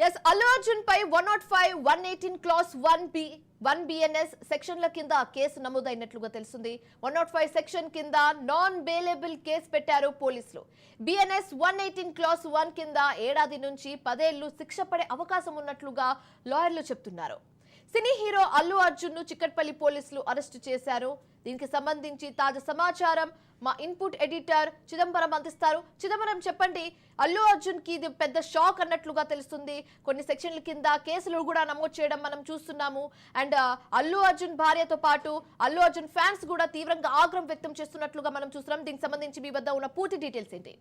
Yes Allu Arjun పై 105, 118 class 1B, 1BNS సెక్షన్ల కింద case నమోదైనట్లుగా తెలుస్తుంది. 105 సెక్షన్ కింద నాన్ బెయిలబుల్ కేసు పెట్టారు పోలీసులు. BNS 118 క్లాస్ 1 కింద ఏడాది నుంచి 10 ఏళ్లు శిక్ష పడే అవకాశం ఉన్నట్లుగా లాయర్లు చెప్తున్నారు. సినీ హీరో అల్లు అర్జున్ ను చిక్కట్పల్లి పోలీసులు అరెస్టు చేశారు. దీనికి సంబంధించి తాజా సమాచారం మా ఇన్పుట్ ఎడిటర్ చిదంబరం అందిస్తారు. చిదంబరం, చెప్పండి. అల్లు అర్జున్ కి ఇది పెద్ద షాక్ అన్నట్లుగా తెలుస్తుంది. కొన్ని సెక్షన్ల కింద కేసులు కూడా నమోదు చేయడం మనం చూస్తున్నాము. అండ్ అల్లు అర్జున్ భార్యతో పాటు అల్లు అర్జున్ ఫ్యాన్స్ కూడా తీవ్రంగా ఆగ్రహం వ్యక్తం చేస్తున్నట్లుగా మనం చూస్తున్నాం. దీనికి సంబంధించి మీ వద్ద ఉన్న పూర్తి డీటెయిల్స్ ఏంటి?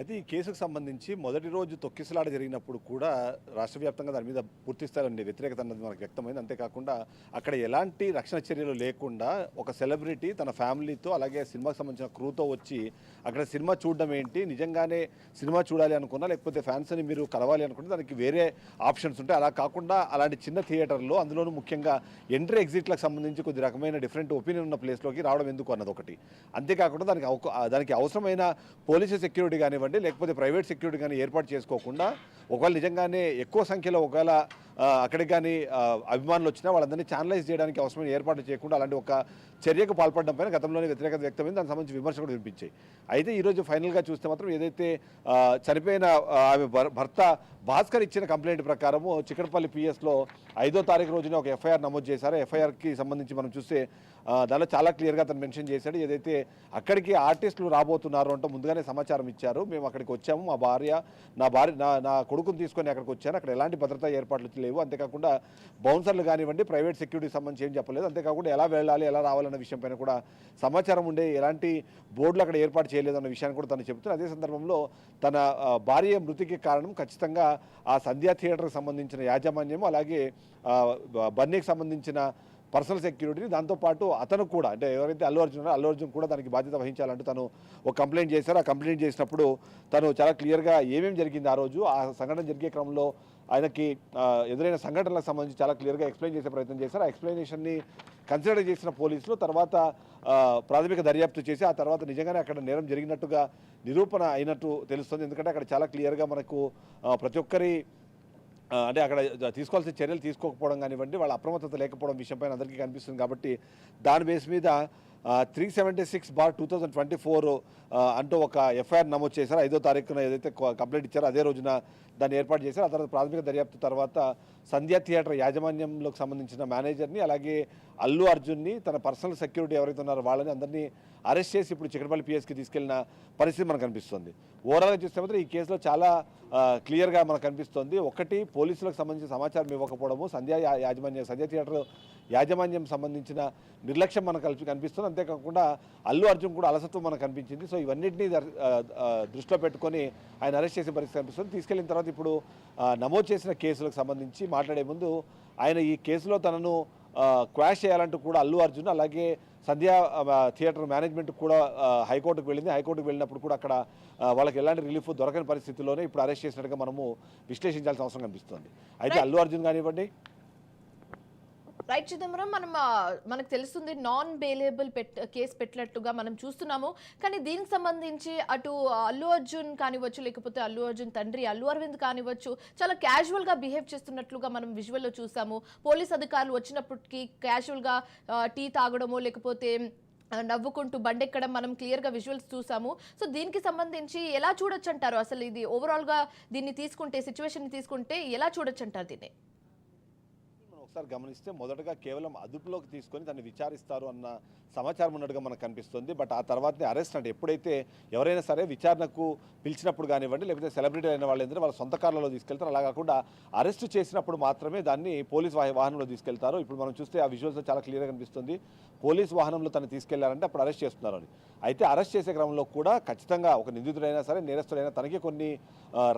అయితే ఈ కేసుకు సంబంధించి మొదటి రోజు తొక్కిసలాట జరిగినప్పుడు కూడా రాష్ట్ర వ్యాప్తంగా దాని మీద పూర్తి స్థాయిలో వ్యతిరేకత అన్నది మనకు వ్యక్తమైంది. అంతేకాకుండా అక్కడ ఎలాంటి రక్షణ చర్యలు లేకుండా ఒక సెలబ్రిటీ తన ఫ్యామిలీతో అలాగే సినిమాకి సంబంధించిన క్రూతో వచ్చి అక్కడ సినిమా చూడడం ఏంటి, నిజంగానే సినిమా చూడాలి అనుకున్నా లేకపోతే ఫ్యాన్స్ని మీరు కలవాలి అనుకుంటే దానికి వేరే ఆప్షన్స్ ఉంటాయి. అలా కాకుండా అలాంటి చిన్న థియేటర్లో, అందులోనూ ముఖ్యంగా ఎంట్రీ ఎగ్జిట్లకు సంబంధించి కొద్ది రకమైన డిఫరెంట్ ఒపీనియన్ ఉన్న ప్లేస్లోకి రావడం ఎందుకు అన్నది ఒకటి. అంతేకాకుండా దానికి అవసరమైన పోలీసు సెక్యూరిటీ కానివ్వండి లేకపోతే ప్రైవేట్ సెక్యూరిటీ కానీ ఏర్పాటు చేసుకోకుండా ఒకవేళ నిజంగానే ఎక్కువ సంఖ్యలో ఒకవేళ అక్కడికి కానీ అభిమానులు వచ్చినా వాళ్ళందరినీ ఛానలైజ్ చేయడానికి అవసరమైన ఏర్పాట్లు చేయకుండా అలాంటి ఒక చర్యకు పాల్పడడం పైన గతంలోనే వ్యతిరేకత వ్యక్తమైంది. దానికి సంబంధించి విమర్శలు కూడా వినిపించాయి. అయితే ఈరోజు ఫైనల్గా చూస్తే మాత్రం ఏదైతే చనిపోయిన ఆమె భర్త భాస్కర్ ఇచ్చిన కంప్లైంట్ ప్రకారము చిక్కడపల్లి పిఎస్లో 5వ తారీఖు రోజున ఒక ఎఫ్ఐఆర్ నమోదు చేశారు. ఎఫ్ఐఆర్కి సంబంధించి మనం చూస్తే దానిలో చాలా క్లియర్గా అతను మెన్షన్ చేశాడు. ఏదైతే అక్కడికి ఆర్టిస్టులు రాబోతున్నారు అంటూ ముందుగానే సమాచారం ఇచ్చారు. మేము అక్కడికి వచ్చాము, నా కొడుకుని తీసుకొని అక్కడికి వచ్చాను, అక్కడ ఎలాంటి భద్రతా ఏర్పాట్లు లేవు, అంతేకాకుండా బౌన్సర్లు కానివ్వండి ప్రైవేట్ సెక్యూరిటీకి సంబంధించి ఏం చెప్పలేదు, అంతేకాకుండా ఎలా వెళ్ళాలి ఎలా రావాలన్న విషయం పైన కూడా సమాచారం ఉండే ఎలాంటి బోర్డులు అక్కడ ఏర్పాటు చేయలేదన్న విషయాన్ని కూడా తను చెబుతున్నారు. అదే సందర్భంలో తన భార్య మృతికి కారణం ఖచ్చితంగా ఆ సంధ్యా థియేటర్కి సంబంధించిన యాజమాన్యం అలాగే బన్నీకి సంబంధించిన పర్సనల్ సెక్యూరిటీని, దాంతోపాటు అతను కూడా అంటే ఎవరైతే అల్లు అర్జున్ కూడా దానికి బాధ్యత వహించాలంటూ తను ఒక కంప్లైంట్ చేశారు. ఆ కంప్లైంట్ చేసినప్పుడు తను చాలా క్లియర్గా ఏమేమి జరిగింది ఆ రోజు, ఆ సంఘటన జరిగే క్రమంలో ఆయనకి ఎదురైన సంఘటనలకు సంబంధించి చాలా క్లియర్గా ఎక్స్ప్లెయిన్ చేసే ప్రయత్నం చేశారు. ఆ ఎక్స్ప్లెనేషన్ని కన్సిడర్ చేసిన పోలీసులు తర్వాత ప్రాథమిక దర్యాప్తు చేసి ఆ తర్వాత నిజంగానే అక్కడ నేరం జరిగినట్టుగా నిరూపణ అయినట్టు తెలుస్తుంది. ఎందుకంటే అక్కడ చాలా క్లియర్గా మనకు ప్రతి ఒక్కరి అంటే అక్కడ తీసుకోవాల్సిన చర్యలు తీసుకోకపోవడం కానివ్వండి, వాళ్ళ అప్రమత్తత లేకపోవడం విషయంపైన అందరికీ కనిపిస్తుంది. కాబట్టి దాని బేస్ మీద 376/2024 అంటూ ఒక ఎఫ్ఐఆర్ నమోదు చేశారు. 5వ తారీఖున ఏదైతే కంప్లైంట్ ఇచ్చారో అదే రోజున దాన్ని ఏర్పాటు చేశారు. ఆ తర్వాత ప్రాథమిక దర్యాప్తు తర్వాత సంధ్యా థియేటర్ యాజమాన్యంలోకి సంబంధించిన మేనేజర్ని అలాగే అల్లు అర్జున్ని తన పర్సనల్ సెక్యూరిటీ ఎవరైతే ఉన్నారో వాళ్ళని అందరినీ అరెస్ట్ చేసి ఇప్పుడు చిక్కడపల్లి పిఎస్కి తీసుకెళ్లిన పరిస్థితి మనకు కనిపిస్తుంది. ఓవరాల్గా చూస్తే మాత్రం ఈ కేసులో చాలా క్లియర్గా మనకు కనిపిస్తుంది. ఒకటి, పోలీసులకు సంబంధించిన సమాచారం ఇవ్వకపోవడము, సంధ్యా థియేటర్ యాజమాన్యం సంబంధించిన నిర్లక్ష్యం మనకు కనిపిస్తుంది. అంతేకాకుండా అల్లు అర్జున్ కూడా అలసత్వం మనకు కనిపించింది. సో ఇవన్నింటినీ దృష్టిలో పెట్టుకొని ఆయన అరెస్ట్ చేసే పరిస్థితి కనిపిస్తుంది. తీసుకెళ్లిన తర్వాత ఇప్పుడు నమోదు చేసిన కేసులకు సంబంధించి మాట్లాడే ముందు ఆయన ఈ కేసులో తనను క్వాష్ చేయాలంటూ కూడా అల్లు అర్జున్ అలాగే సంధ్యా థియేటర్ మేనేజ్మెంట్ కూడా హైకోర్టుకు వెళ్ళింది. హైకోర్టుకు వెళ్ళినప్పుడు కూడా అక్కడ వాళ్ళకి ఎలాంటి రిలీఫ్ దొరకని పరిస్థితుల్లోనే ఇప్పుడు అరెస్ట్ చేసినట్టుగా మనము విశ్లేషించాల్సిన అవసరం కనిపిస్తుంది. అయితే అల్లు అర్జున్ కానివ్వండి, రైట్ చిదంబరం, మనకు తెలుస్తుంది నాన్ బెయిలబుల్ కేసు పెట్టినట్టుగా మనం చూస్తున్నాము. కానీ దీనికి సంబంధించి అటు అల్లు అర్జున్ కానివ్వచ్చు లేకపోతే అల్లు అర్జున్ తండ్రి అల్లు అరవింద్ కానివ్వచ్చు చాలా క్యాజువల్గా బిహేవ్ చేస్తున్నట్లుగా మనం విజువల్లో చూసాము. పోలీస్ అధికారులు వచ్చినప్పటికీ క్యాజువల్గా టీ తాగడమో లేకపోతే నవ్వుకుంటూ బండెక్కడం మనం క్లియర్గా విజువల్స్ చూసాము. సో దీనికి సంబంధించి ఎలా చూడొచ్చు అంటారు? అసలు ఇది ఓవరాల్గా దీన్ని తీసుకుంటే, సిచ్యువేషన్ తీసుకుంటే ఎలా చూడొచ్చు అంటారు దీన్ని? ఒకసారి గమనిస్తే మొదటగా కేవలం అదుపులోకి తీసుకొని దాన్ని విచారిస్తారు అన్న సమాచారం ఉన్నట్టుగా మనకు కనిపిస్తుంది. బట్ ఆ తర్వాతనే అరెస్ట్ అంటే ఎప్పుడైతే ఎవరైనా సరే విచారణకు పిలిచినప్పుడు కానివ్వండి లేకపోతే సెలబ్రిటీ అయిన వాళ్ళు ఏంటంటే వాళ్ళ సొంత కార్లలో తీసుకెళ్తారు. అలా కాకుండా అరెస్ట్ చేసినప్పుడు మాత్రమే దాన్ని పోలీస్ వాహనంలో తీసుకెళ్తారు. ఇప్పుడు మనం చూస్తే ఆ విజువల్స్ చాలా క్లియర్గా కనిపిస్తుంది. పోలీస్ వాహనంలో తను తీసుకెళ్లారంటే అప్పుడు అరెస్ట్ చేస్తున్నారు అని. అయితే అరెస్ట్ చేసే క్రమంలో కూడా ఖచ్చితంగా ఒక నిందితుడైనా సరే నేరస్తుడైనా తనకి కొన్ని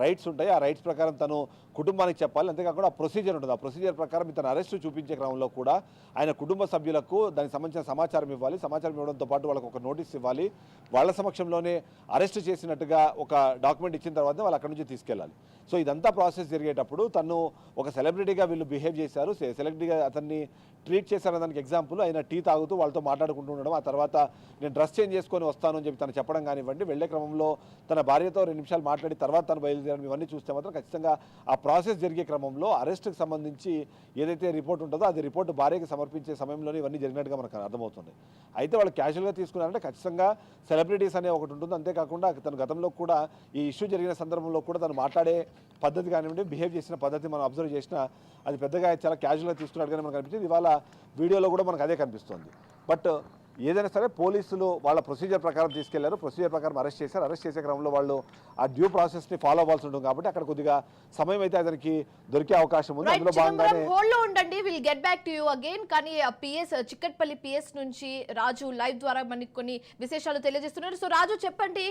రైట్స్ ఉంటాయి. ఆ రైట్స్ ప్రకారం తను కుటుంబానికి చెప్పాలి. అంతేకాకుండా ఆ ప్రొసీజర్ ఉంటుంది. ఆ ప్రొసీజర్ ప్రకారం తన అరెస్టు చూపించే క్రమంలో కూడా ఆయన కుటుంబ సభ్యులకు దానికి సంబంధించిన సమాచారం ఇవ్వాలి. సమాచారం ఇవ్వడంతో పాటు వాళ్ళకు ఒక నోటీస్ ఇవ్వాలి. వాళ్ళ సమక్షంలోనే అరెస్ట్ చేసినట్టుగా ఒక డాక్యుమెంట్ ఇచ్చిన తర్వాత వాళ్ళు అక్కడి నుంచి తీసుకెళ్ళాలి. సో ఇదంతా ప్రాసెస్ జరిగేటప్పుడు తను ఒక సెలబ్రిటీగా వీళ్ళు బిహేవ్ చేశారు, సెలబ్రిటీగా అతన్ని ట్రీట్ చేశారన్న దానికి ఎగ్జాంపుల్ ఆయన టీ తాగుతూ వాళ్ళతో మాట్లాడుకుంటూ ఉండడం, ఆ తర్వాత నేను డ్రెస్ చేంజ్ చేసుకుని తీసుకొని వస్తాను అని చెప్పి తను చెప్పడం కానివ్వండి, వెళ్లే క్రమంలో తన భార్యతో 2 నిమిషాలు మాట్లాడి తర్వాత తను బయలుదేరడం, ఇవన్నీ చూస్తే మాత్రం ఖచ్చితంగా ఆ ప్రాసెస్ జరిగే క్రమంలో అరెస్ట్కి సంబంధించి ఏదైతే రిపోర్ట్ ఉంటుందో అది రిపోర్ట్ భార్యకి సమర్పించే సమయంలోనే ఇవన్నీ జరిగినట్టుగా మనకు అర్థమవుతుంది. అయితే వాళ్ళు క్యాజువల్గా తీసుకున్నారంటే ఖచ్చితంగా సెలబ్రిటీస్ అనే ఒకటి ఉంటుంది. అంతేకాకుండా తను గతంలో కూడా ఈ ఇష్యూ జరిగిన సందర్భంలో కూడా తను మాట్లాడే పద్ధతి కానివ్వండి, బిహేవ్ చేసిన పద్ధతి మనం అబ్జర్వ్ చేసినా అది పెద్దగా చాలా క్యాజువల్గా తీసుకున్నట్టుగానే మనకు అనిపించింది. ఇవాళ వీడియోలో కూడా మనకు అదే కనిపిస్తుంది. బట్ ఏదైనా సరే పోలీసులు వాళ్ళ ప్రొసీజర్ ప్రకారం తీసుకెళ్లారు, ప్రొసీజర్ ప్రకారం అరెస్ట్ చేశారు. అరెస్ట్ చేసే క్రమంలో వాళ్ళు ఆ డ్యూ ప్రాసెస్ని ఫాలో అవ్వాల్సి ఉంటుంది కాబట్టి అక్కడ కొద్దిగా సమయం అయితే అతనికి దొరికే అవకాశం ఉంది. అందులో భాగంగానే హోల్డ్ లో ఉండండి, will get back to you again. కానీ పిఎస్ చిక్కట్పల్లి పిఎస్ నుంచి రాజు లైవ్ ద్వారా మనకి కొన్ని విశేషాలు తెలియజేస్తున్నారు. సో రాజు చెప్పండి,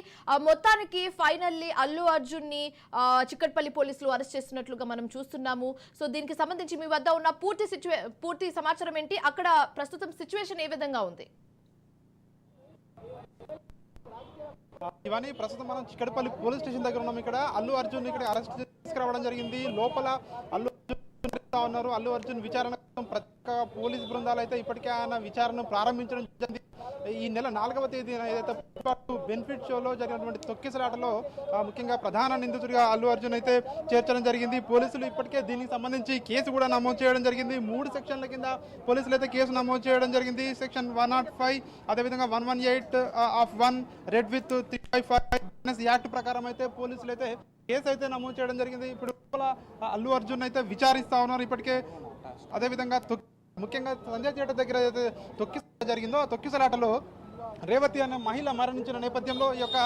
మొత్తానికి ఫైనల్లీ అల్లు అర్జున్ ని చిక్కట్పల్లి పోలీసులు అరెస్ట్ చేస్తున్నట్లుగా మనం చూస్తున్నాము. సో దీనికి సంబంధించి మీ వద్ద ఉన్న పూర్తి సమాచారం ఏంటి, అక్కడ ప్రస్తుతం సిచ్యువేషన్ ఏ విధంగా ఉంది? ఇవన్నీ ప్రస్తుతం మనం చిక్కడపల్లి పోలీస్ స్టేషన్ దగ్గర ఉన్నాం. ఇక్కడ అల్లు అర్జున్ ఇక్కడ అరెస్ట్ తీసుకురావడం జరిగింది. లోపల అల్లు అర్జున్ ఉన్నారు. అల్లు అర్జున్ విచారణ కోసం ప్రత్యేక పోలీస్ బృందాలు అయితే ఇప్పటికే ఆయన విచారణను ప్రారంభించడం జరిగింది. ఈ నెల 4వ తేదీన ఏదైతే బెనిఫిట్ షోలో జరిగినటువంటి తొక్కిసలాటలో ముఖ్యంగా ప్రధాన నిందితుడిగా అల్లు అర్జున్ అయితే చేర్చడం జరిగింది. పోలీసులు ఇప్పటికే దీనికి సంబంధించి కేసు కూడా నమోదు చేయడం జరిగింది. 3 సెక్షన్ల కింద పోలీసులు అయితే కేసు నమోదు చేయడం జరిగింది. సెక్షన్ 105, అదేవిధంగా 118 ఆఫ్ 1 రెడ్ విత్ 355 యాక్ట్ ప్రకారం అయితే పోలీసులు అయితే కేసు అయితే నమోదు చేయడం జరిగింది. ఇప్పుడు అల్లు అర్జున్ అయితే విచారిస్తా ఉన్నారు ఇప్పటికే. అదేవిధంగా ముఖ్యంగా సంజయ్ థియేటర్ దగ్గర ఏదైతే తొక్కిసలాట జరిగిందో ఆ తొక్కిసలాటలో రేవతి అనే మహిళ మరణించిన నేపథ్యంలో ఈ యొక్క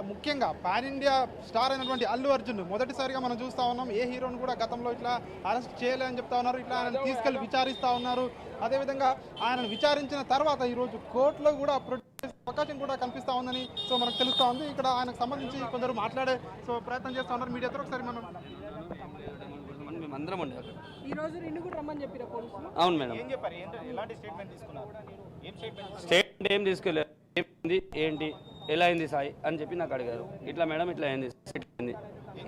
ముఖ్యంగా పాన్ ఇండియా స్టార్ అయినటువంటి అల్లు అర్జున్ మొదటిసారిగా మనం చూస్తూ ఉన్నాం. ఏ హీరోను కూడా గతంలో ఇట్లా అరెస్ట్ చేయలేదని చెప్తా ఉన్నారు. ఇట్లా ఆయన తీసుకెళ్లి విచారిస్తూ ఉన్నారు. అదేవిధంగా ఆయనను విచారించిన తర్వాత ఈరోజు కోర్టులో కూడా అవకాశం కూడా కనిపిస్తూ ఉందని సో మనకు తెలుస్తూ ఉంది. ఇక్కడ ఆయనకు సంబంధించి కొందరు మాట్లాడే ప్రయత్నం చేస్తూ ఉన్నారు మీడియాతో. ఒకసారి మనం అందరం ఉండే ఈ రోజు నిన్ను కూడా రమ్మని చెప్పిరా పోలీసులు? అవును మేడం. ఏం చెప్పారు? ఎలాంటి స్టేట్మెంట్ తీసుకున్నారు? ఏం స్టేట్మెంట్ ఏం తీసుకోలేదు. ఏమైంది ఏంటి ఎలా అయింది సాయి అని చెప్పి నాకు అడిగారు. ఇట్లా మేడం ఇట్లా అయింది,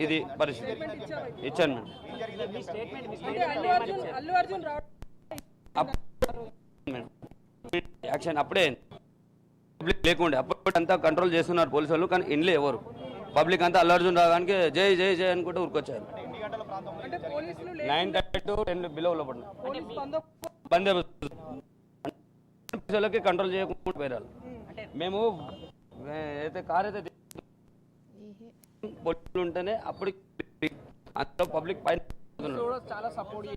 ఇది పరిస్థితి ఇచ్చాను మేడం. అంటే అల్లు అర్జున్ మేడం యాక్షన్ అప్పుడే పబ్లిక్ లేకుండే, అప్పుడు అంతా కంట్రోల్ చేస్తున్నారు పోలీసు వాళ్ళు. కానీ ఇంట్లో ఎవరు పబ్లిక్ అంతా అల్లు అర్జున్ రావడానికి జై జై జై అనుకుంటూ ఊరుకొచ్చారు. అంటే పోలీసులు 9:30 to 10 బిలో పడిన బందోబస్తులకి కంట్రోల్ చేయకుండా పోయారు. మేము అయితే కార్ అయితే పోలీసులు ఉంటేనే అప్పుడు అందులో పబ్లిక్ పైన చాలా సపోర్ట్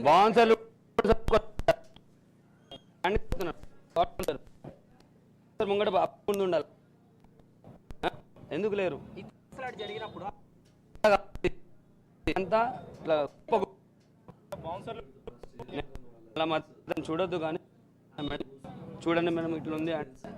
బాన్సర్లు ముంగట ముందు ఉండాలి. ఎందుకు లేరు జరిగినప్పుడు అంతా చూడొద్దు కానీ చూడండి మేడం ఇట్లా ఉంది అంటే